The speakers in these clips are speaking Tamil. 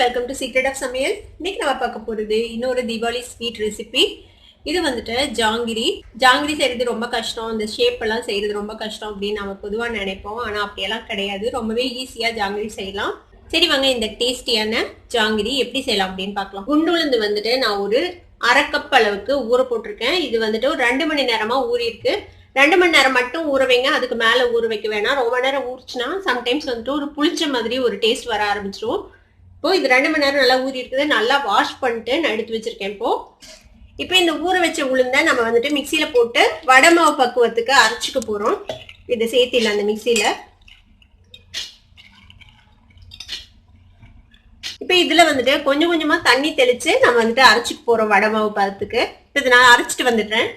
வெல்கம் டு சீக்ரெட் ஆஃப் சமையல். இன்னைக்கு நம்ம பார்க்க போகிறது இன்னொரு தீபாவளி ஸ்வீட் ரெசிபி. இது வந்துட்டு ஜாங்கிரி. ஜாங்கிரி செய்கிறது ரொம்ப கஷ்டம், இந்த ஷேப் எல்லாம் செய்கிறது ரொம்ப கஷ்டம் அப்படின்னு நம்ம பொதுவாக நினைப்போம். ஆனால் அப்படியெல்லாம் கிடையாது, ரொம்பவே ஈஸியாக ஜாங்கிரி செய்யலாம். சரி வாங்க இந்த டேஸ்டியான ஜாங்கிரி எப்படி செய்யலாம் அப்படின்னு பார்க்கலாம். குண்டு உளுந்து வந்துட்டு நான் ஒரு அரை கப் அளவுக்கு ஊற போட்டிருக்கேன். இது வந்துட்டு ஒரு 2 மணி நேரமாக ஊறிருக்கு. 2 மணி நேரம் மட்டும் ஊற வைங்க, அதுக்கு மேலே ஊற வைக்க வேணாம். ரொம்ப நேரம் ஊறிச்சுன்னா சம்டைம்ஸ் வந்துட்டு ஒரு புளிச்ச மாதிரி ஒரு டேஸ்ட் வர ஆரம்பிச்சிடும். இப்போ இது 2 மணி நேரம் நல்லா ஊறி இருக்குது. நல்லா வாஷ் பண்ணிட்டு நான் எடுத்து வச்சிருக்கேன். இப்போ இந்த ஊற வச்ச உளுந்தை நம்ம வந்துட்டு மிக்சியில போட்டு வடை மாவு பக்குவத்துக்கு அரைச்சிக்க போறோம். இதை சேர்த்தில அந்த மிக்சியில. இப்போ இதுல வந்துட்டு கொஞ்சம் கொஞ்சமா தண்ணி தெளிச்சு நம்ம வந்துட்டு அரைச்சிக்க போறோம் வடை மாவு பதத்துக்கு. இதை நான் அரைச்சிட்டு வந்துடுறேன்.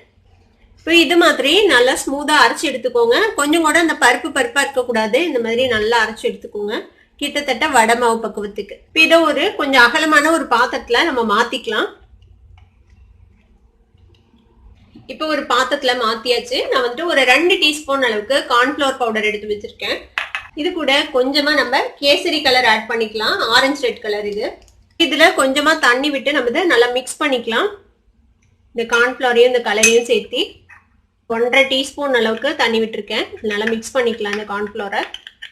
இப்போ இது மாதிரி நல்லா ஸ்மூத்தா அரைச்சி எடுத்துக்கோங்க. கொஞ்சம் கூட அந்த பருப்பா இருக்கக்கூடாது. இந்த மாதிரி நல்லா அரைச்சி எடுத்துக்கோங்க, கிட்டத்தட்ட வடை மாவு பக்குவத்துக்கு. இப்போ இதை ஒரு கொஞ்சம் அகலமான ஒரு பாத்திரத்துல நம்ம மாத்திக்கலாம். இப்போ ஒரு பாத்திரத்துல மாத்தியாச்சு. நான் வந்துட்டு ஒரு 2 டீஸ்பூன் அளவுக்கு கார்ன்ஃபிளவர் பவுடர் எடுத்து வச்சிருக்கேன். இது கூட கொஞ்சமா நம்ம கேசரி கலர் ஆட் பண்ணிக்கலாம், ஆரஞ்சு ரெட் கலர். இதுல கொஞ்சமா தண்ணி விட்டு நம்ம இதை நல்லா மிக்ஸ் பண்ணிக்கலாம். இந்த கார்ன்ஃபிளவரையும் இந்த கலரையும் சேர்த்து 1.5 டீஸ்பூன் அளவுக்கு தண்ணி விட்டுருக்கேன். நல்லா மிக்ஸ் பண்ணிக்கலாம் இந்த கார்ன்ஃபிளவரை.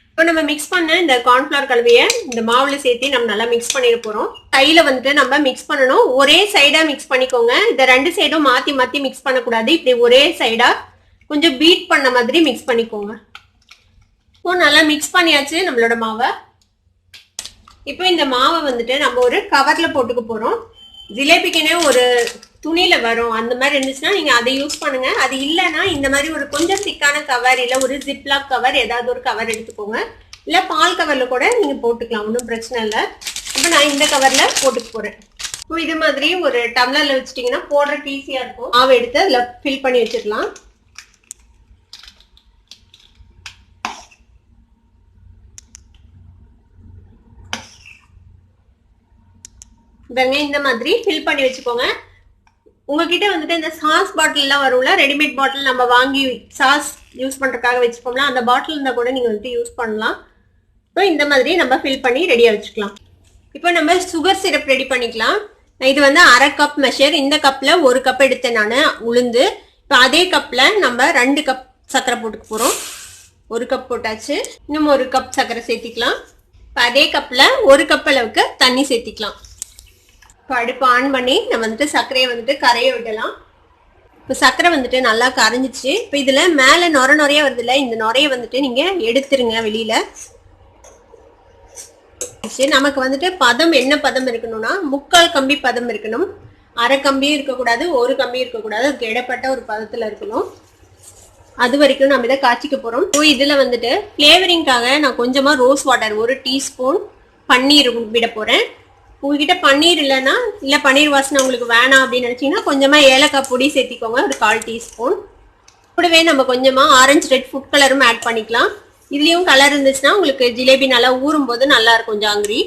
இப்போ நம்ம மிக்ஸ் பண்ண இந்த கார்ன்ஃபிளவர் கலவையை இந்த மாவுல சேர்த்து நம்ம நல்லா மிக்ஸ் பண்ணிட போறோம். கையில வந்துட்டு நம்ம மிக்ஸ் பண்ணணும். ஒரே சைடா மிக்ஸ் பண்ணிக்கோங்க. இந்த 2 சைடும் மாத்தி மிக்ஸ் பண்ணக்கூடாது. இப்படி ஒரே சைடா கொஞ்சம் பீட் பண்ண மாதிரி மிக்ஸ் பண்ணிக்கோங்க. இப்போ நல்லா மிக்ஸ் பண்ணியாச்சு நம்மளோட மாவை. இப்போ இந்த மாவை வந்துட்டு நம்ம ஒரு கவர்ல போட்டுக்க போறோம். ஜிலேபிக்குனே ஒரு துணியில வரும், அந்த மாதிரி இருந்துச்சுன்னா நீங்க அதை யூஸ் பண்ணுங்க. அது இல்லைன்னா இந்த மாதிரி ஒரு கொஞ்சம் திக்கான கவர் இல்ல ஒரு ஜிப்லாக் கவர், ஏதாவது ஒரு கவர் எடுத்துக்கோங்க. இல்ல பால் கவர்ல கூட நீங்க போட்டுக்கலாம், ஒன்றும் பிரச்சனை இல்லை. இப்போ நான் இந்த கவர்ல போட்டுக்க போறேன். இப்போ இது மாதிரி ஒரு டம்ளர்ல வச்சுட்டீங்கன்னா போடுறதுக்கு ஈஸியா இருக்கும். மாவை எடுத்து அதுல ஃபில் பண்ணி வச்சிடலாம். இந்த மாதிரி ஃபில் பண்ணி வச்சுக்கோங்க. உங்ககிட்ட வந்துட்டு இந்த சாஸ் பாட்டில் எல்லாம் வரும்ல, ரெடிமேட் பாட்டில் நம்ம வாங்கி சாஸ் யூஸ் பண்றதுக்காக வச்சுப்போம்ல, அந்த பாட்டில் இருந்தா கூட நீங்க வந்துட்டு யூஸ் பண்ணலாம். இப்போ இந்த மாதிரி நம்ம ஃபில் பண்ணி ரெடியா வச்சுக்கலாம். இப்போ நம்ம சுகர் சிரப் ரெடி பண்ணிக்கலாம். இது வந்து அரை கப் மெஷர். இந்த கப்ல 1 கப் எடுத்தேன் நான் உளுந்து. இப்போ அதே கப்ல நம்ம 2 கப் சர்க்கரை போட்டுக்க போறோம். 1 கப் போட்டாச்சு. இன்னும் 1 கப் சர்க்கரை சேர்த்திக்கலாம். இப்போ அதே கப்ல 1 கப் அளவுக்கு தண்ணி சேர்த்திக்கலாம். இப்போ அடுப்பு ஆன் பண்ணி நம்ம வந்துட்டு சர்க்கரையை வந்துட்டு கரைய விடலாம். இப்போ சர்க்கரை வந்துட்டு நல்லா கரைஞ்சிச்சு. இப்போ இதுல மேலே நுரையா வருது இல்லை, இந்த நுரையை வந்துட்டு நீங்க எடுத்துருங்க வெளியில. நமக்கு வந்துட்டு பதம் என்ன பதம் இருக்கணும்னா 3/4 கம்பி பதம் இருக்கணும். அரை கம்பியும் இருக்கக்கூடாது, 1 கம்பியும் இருக்கக்கூடாது. அதுக்கு இடைப்பட்ட ஒரு பதத்துல இருக்கணும். அது வரைக்கும் நம்ம இதை காய்ச்சிக்க போறோம். இதுல வந்துட்டு ஃபிளேவரிங்காக நான் கொஞ்சமா ரோஸ் வாட்டர் 1 டீஸ்பூன் பன்னீர் விட போறேன். உங்ககிட்ட பன்னீர் இல்லைன்னா, இல்லை பன்னீர் வாசனை உங்களுக்கு வேணாம் அப்படின்னு நினைச்சீங்கன்னா கொஞ்சமா ஏலக்காய் பொடி சேர்த்திக்கோங்க, ஒரு 1/4 டீஸ்பூன். கூடவே நம்ம கொஞ்சமா ஆரஞ்சு ரெட் ஃபுட் கலரும் ஆட் பண்ணிக்கலாம். இதுலயும் கலர் இருந்துச்சுன்னா உங்களுக்கு ஜிலேபி நல்லா ஊறும் போது நல்லா இருக்கும் ஜாங்கிரி.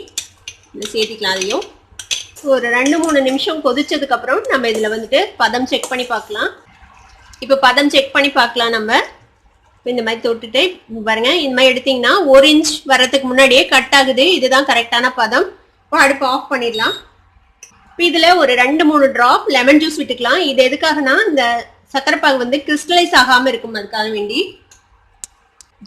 இதை சேர்த்திக்கலாம். அதையும் ஒரு 2-3 நிமிஷம் கொதிச்சதுக்கு அப்புறம் நம்ம இதுல வந்துட்டு பதம் செக் பண்ணி பார்க்கலாம். இப்போ பதம் செக் பண்ணி பார்க்கலாம். நம்ம இந்த மாதிரி தொட்டுட்டு பாருங்க, இந்த மாதிரி எடுத்தீங்கன்னா 1 இன்ச் வரதுக்கு முன்னாடியே கட் ஆகுது. இதுதான் கரெக்டான பதம். அடுப்பு ஆஃப் பண்ணிடலாம். இப்போ இதுல ஒரு 2-3 டிராப் லெமன் ஜூஸ் விட்டுக்கலாம். இது எதுக்காகனா இந்த சக்கரை பாகு வந்து கிறிஸ்டலைஸ் ஆகாம இருக்கும், அதுக்காக வேண்டி.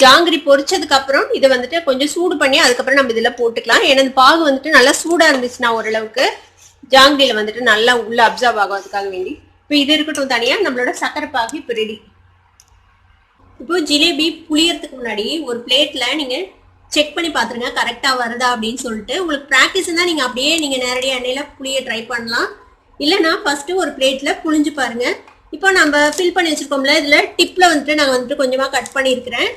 ஜாங்கிரி பொரிச்சதுக்கு அப்புறம் இதை வந்துட்டு கொஞ்சம் சூடு பண்ணி அதுக்கப்புறம் நம்ம இதுல போட்டுக்கலாம். ஏன்னா இந்த பாகு வந்துட்டு நல்லா சூடா இருந்துச்சுன்னா ஓரளவுக்கு ஜாங்கிரியில வந்துட்டு நல்லா உள்ள அப்சர்வ் ஆகும், அதுக்காக வேண்டி. இப்போ இது இருக்கட்டும் தனியா. நம்மளோட சக்கரை பாகு இப்போ ரெடி. இப்போ ஜிலேபி புளியறதுக்கு முன்னாடி ஒரு பிளேட்ல நீங்க செக் பண்ணி பாத்துருங்க கரெக்டா வருதா அப்படின்னு சொல்லிட்டு. உங்களுக்கு ப்ராக்டிஸ் இருந்தா நீங்க அப்படியே நீங்க நேரடியாக எண்ணெயில புளிய ட்ரை பண்ணலாம். இல்லைன்னா ஃபர்ஸ்ட் ஒரு பிளேட்ல புளிஞ்சு பாருங்க. இப்போ நம்ம ஃபில் பண்ணி வச்சிருக்கோம்ல, இதுல டிப்ல வந்துட்டு நாங்கள் வந்துட்டு கொஞ்சமா கட் பண்ணியிருக்கிறேன்.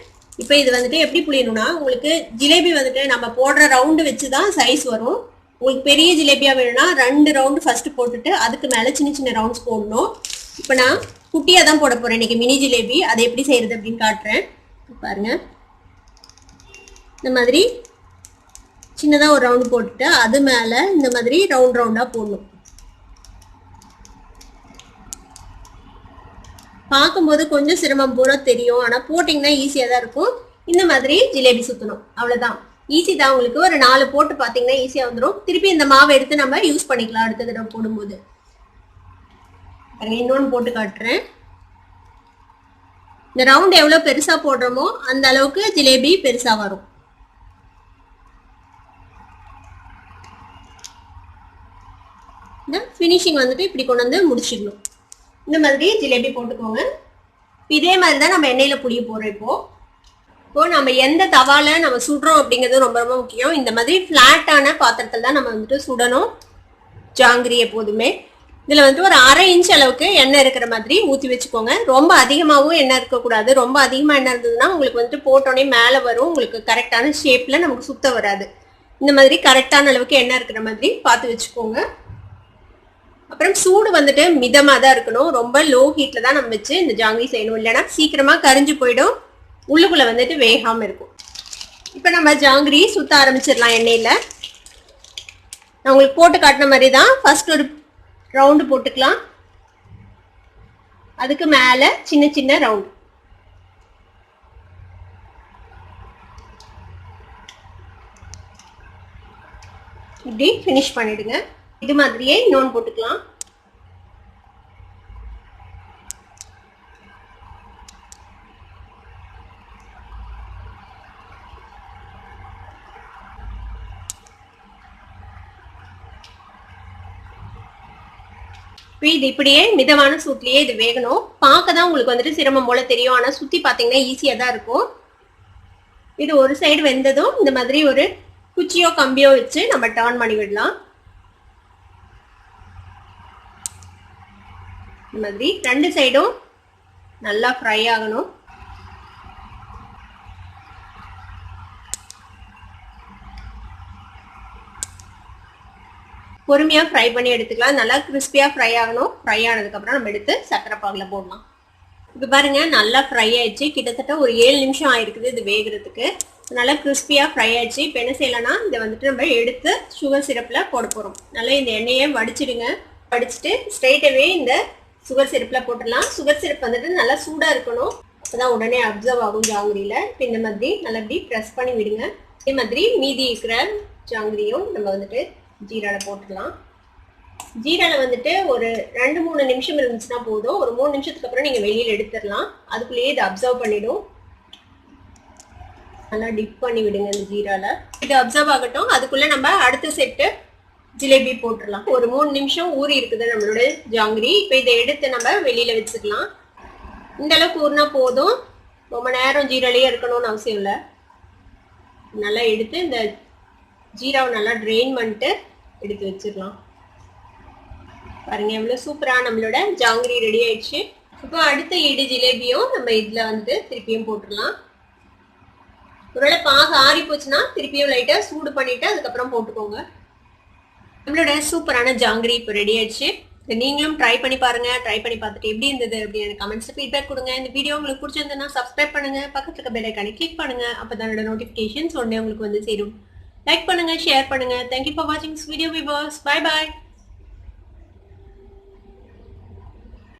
இப்போ இது வந்துட்டு எப்படி புளியணும்னா, உங்களுக்கு ஜிலேபி வந்துட்டு நம்ம போடுற ரவுண்டு வச்சுதான் சைஸ் வரும். உங்களுக்கு பெரிய ஜிலேபியா வேணும்னா 2 ரவுண்டு ஃபர்ஸ்ட் போட்டுட்டு அதுக்கு மேல சின்ன ரவுண்ட்ஸ் போடணும். இப்போ நான் குட்டியா தான் போட போறேன் இன்னைக்கு மினி ஜிலேபி. அதை எப்படி செய்யறது அப்படின்னு காட்டுறேன் பாருங்க. இந்த மாதிரி சின்னதாக ஒரு ரவுண்டு போட்டுட்டு அது மேலே இந்த மாதிரி ரவுண்டாக போடணும். பார்க்கும்போது கொஞ்சம் சிரமம் போல தெரியும், ஆனால் போட்டிங்கன்னா ஈஸியாக தான் இருக்கும். இந்த மாதிரி ஜிலேபி சுற்றணும், அவ்வளோதான். ஈஸி தான். உங்களுக்கு ஒரு 4 போட்டு பாத்தீங்கன்னா ஈஸியா வந்துடும். திருப்பி இந்த மாவை எடுத்து நம்ம யூஸ் பண்ணிக்கலாம் அடுத்த தடவை போடும்போது. இன்னொன்னு போட்டு காட்டுறேன். இந்த ரவுண்ட் எவ்வளவு பெருசா போடுறோமோ அந்த அளவுக்கு ஜிலேபி பெருசா வரும். இந்த ஃபினிஷிங் வந்துட்டு இப்படி கொண்டு வந்து முடிச்சிடணும். இந்த மாதிரி ஜிலேபி போட்டுக்கோங்க. இதே மாதிரி தான் நம்ம எண்ணெயில புளிய போறோம். இப்போ நம்ம எந்த தவால நம்ம சுடுறோம் அப்படிங்கிறது ரொம்ப ரொம்ப முக்கியம். இந்த மாதிரி ஃபிளாட்டான பாத்திரத்தில் தான் நம்ம வந்துட்டு சுடணும் ஜாங்கிரி எப்போதுமே. இதுல வந்து ஒரு 1/2 இன்ச் அளவுக்கு எண்ணெய் இருக்கிற மாதிரி ஊற்றி வச்சுக்கோங்க. ரொம்ப அதிகமாகவும் எண்ணெய் இருக்கக்கூடாது. ரொம்ப அதிகமாக எண்ணெய் இருந்ததுன்னா உங்களுக்கு வந்துட்டு போட்டோடனே மேலே வரும். உங்களுக்கு கரெக்டான ஷேப்ல நமக்கு சுத்த வராது. இந்த மாதிரி கரெக்டான அளவுக்கு எண்ணெய் இருக்கிற மாதிரி பார்த்து வச்சுக்கோங்க. அப்புறம் சூடு வந்துட்டு மிதமாக தான் இருக்கணும். ரொம்ப லோ ஹீட்ல தான் நம்ம வச்சு இந்த ஜாங்கிரி செய்யணும். இல்லைன்னா சீக்கிரமா கரிஞ்சு போயிடும், உள்ளுக்குள்ள வந்துட்டு வேகாம இருக்கும். இப்போ நம்ம ஜாங்கிரி சுத்த ஆரம்பிச்சிடலாம் எண்ணெயில. நான் உங்களுக்கு போட்டு காட்டின மாதிரி தான் ஃபர்ஸ்ட் ஒரு ரவுண்டு போட்டுக்கலாம். அதுக்கு மேல சின்ன சின்ன ரவுண்ட். இப்படி ஃபினிஷ் பண்ணிடுங்க. இது மாதிரியே இன்னொன்று போட்டுக்கலாம். இது இப்படியே மிதமான சூட்லயே இது வேகணும். பார்க்க தான் உங்களுக்கு வந்துட்டு சிரமம் போல தெரியும், ஆனா சுத்தி பாத்தீங்கன்னா ஈஸியா தான் இருக்கும். இது ஒரு சைடு வெந்ததும் இந்த மாதிரி ஒரு குச்சியோ கம்பியோ வச்சு நம்ம டர்ன் பண்ணி விடலாம். இந்த மாதிரி 2 சைடும் நல்லா ஃப்ரை ஆகணும். பொறுமையா ஃப்ரை பண்ணி எடுத்துக்கலாம். நல்லா கிறிஸ்பியா ஃப்ரை ஆகணும். ஃப்ரை ஆனதுக்கு அப்புறம் நம்ம எடுத்து சக்கரை பாகுல போடலாம். இப்போ பாருங்க நல்லா ஃப்ரை ஆயிடுச்சு. கிட்டத்தட்ட ஒரு 7 நிமிஷம் ஆயிருக்குது இது வேகிறதுக்கு. நல்லா கிறிஸ்பியா ஃப்ரை ஆயிடுச்சு. இப்போ என்ன செய்யலாம்னா இதை வந்துட்டு நம்ம எடுத்து சுகர் சிரப்ல போட போறோம். நல்லா இந்த எண்ணெயை வடிச்சிடுங்க. வடிச்சிட்டு ஸ்ட்ரெயிட்டாவே இந்த சுகர் சிரப்ல போட்டுடலாம். சுகர் சிரப் வந்துட்டு நல்லா சூடா இருக்கணும், அப்பதான் உடனே அப்சர்வ் ஆகும் ஜாங்கிரியில. இப்போ இந்த மாதிரி நல்லா இப்படி ப்ரெஸ் பண்ணி விடுங்க. இதே மாதிரி மீதி இருக்கிற ஜாங்கிரியும் நம்ம வந்துட்டு ஜீரால போட்டுடலாம். ஜீரால வந்துட்டு ஒரு 2-3 நிமிஷம் இருந்துச்சுன்னா போதும். ஒரு 3 நிமிஷத்துக்கு அப்புறம் நீங்க வெளியில எடுத்துடலாம். அதுக்குள்ளேயே இது அப்சர்வ் பண்ணிடும். நல்லா டிப் பண்ணி விடுங்க இந்த ஜீரால. இது அப்சர்வ் ஆகட்டும். அதுக்குள்ள நம்ம அடுத்த செட்டு ஜிலேபி போட்டுடலாம். ஒரு 3 நிமிஷம் ஊறி இருக்குது நம்மளோட ஜாங்கிரி. இப்போ இதை எடுத்து நம்ம வெளியில வச்சுக்கலாம். இந்த அளவுக்கு ஊறினா போதும். ரொம்ப நேரம் ஜீராலேயே இருக்கணும்னு அவசியம் இல்லை. நல்லா எடுத்து இந்த ஜீராவை நல்லா ட்ரெயின் பண்ணிட்டு எடுத்து வச்சிடலாம். பாருங்க எவ்வளவு சூப்பரா நம்மளோட ஜாங்கிரி ரெடி ஆயிடுச்சு. இப்போ அடுத்த ஈடு ஜிலேபியும் நம்ம இதுல வந்து திருப்பியும் போட்டுடலாம். ஒருவேளை பாகு ஆறி போச்சுன்னா திருப்பியும் லைட்டா சூடு பண்ணிட்டு அதுக்கப்புறம் போட்டுக்கோங்க. நம்மளோட சூப்பரான ஜாங்கிரி இப்போ ரெடி ஆயிடுச்சு. நீங்களும் ட்ரை பண்ணி பாருங்க. ட்ரை பண்ணி பார்த்துட்டு எப்படி இருந்தது அப்படின்னு கமெண்ட்ஸ் ஃபீட்பேக் கொடுங்க. இந்த வீடியோ உங்களுக்கு பிடிச்சிருந்ததுன்னா சப்ஸ்கிரைப் பண்ணுங்க. பக்கத்துல இருக்க பெல் ஐகானை கிளிக் பண்ணுங்க. அப்பதான் என்னோட நோட்டிபிகேஷன்ஸ் உடனே உங்களுக்கு வந்து சேரும். லைக் பண்ணுங்க, ஷேர் பண்ணுங்க. தேங்க்யூ ஃபார் வாட்சிங் this video viewers. Bye bye.